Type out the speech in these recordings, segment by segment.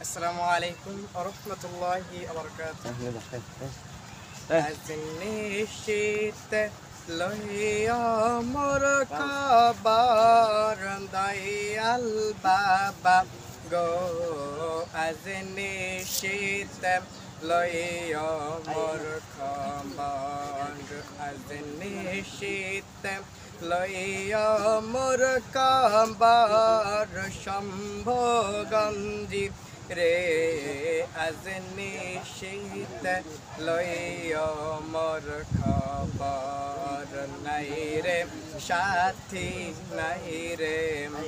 আসসালামু আলাইকুম ওয়া রাহমাতুল্লাহি ওয়া বারাকাতুহু। আজ নিশিত লইয়া মোর খবর দয়াল বাবা গো, আজ নিশিত লইয়া মোর খবর, আজ নিশিত লইয়া মোর খবর শম্ভগঞ্জি রে, আজ নিশিত লইয়া মোর খবর। নাই রে সাথী নাই রে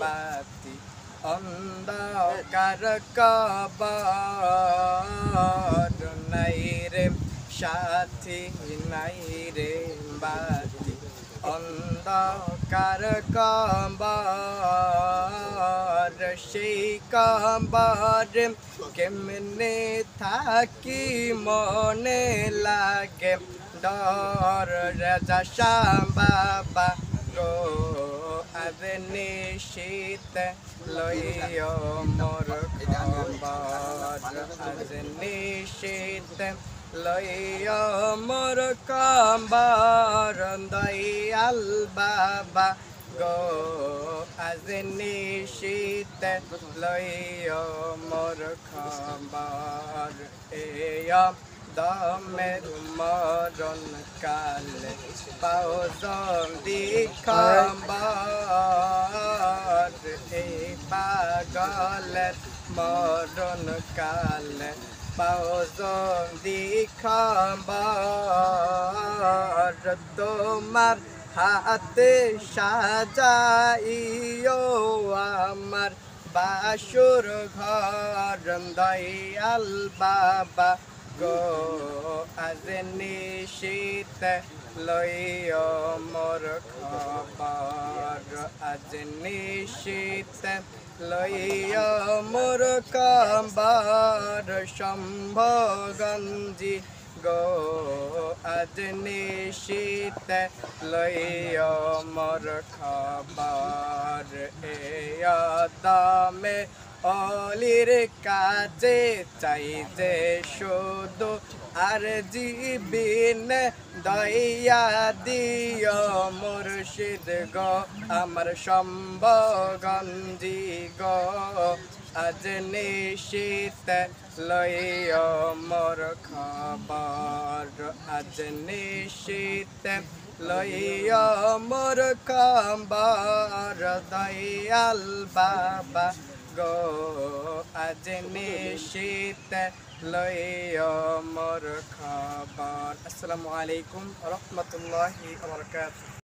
বাতি, অন্ধকার কবর। নাই রে সাথী নাই রে বাতি, অন্ধকার কবর। সেই কবর কেমনে থাকি মনে লাগে ডর, রাজা শাহ বাবা গো, আজ নিশিত লইয়া মোর খবর, আজ নিশিত লইয়া মোর খবর দয়াল বাবা গো, আজ নিশিত লইয়া মোর খবর। এয়া দমের মরণ কালে পাও জলদি খবর, এই পাগলের মরণ কালে পাও জলদি খবর। তোমার হাতে সাজাইও আমার বাসুর ঘর দয়াল বাবা গো, আজ নিশিত লইয়া মোর খবর, আজ নিশিত লইয়া মোর খবর শম্ভগঞ্জি গো, আজ নিশিত লইয়া মোর খবর। এয়া দামে অলির কাছে চাই যে শুধু আর জীবিন দয়া দিও মুর্শিদ গো, আমার শম্ভগঞ্জি গো, আজ নিশিত লইয়া মোর খবর, আজ নিশিত লইয়া মোর খবর দয়াল বাবা গো, আজ নিশিত লইয়া মোর খবর। আসসালামু আলাইকুম ওয়া রাহমাতুল্লাহি ওয়া বারাকাতুহু।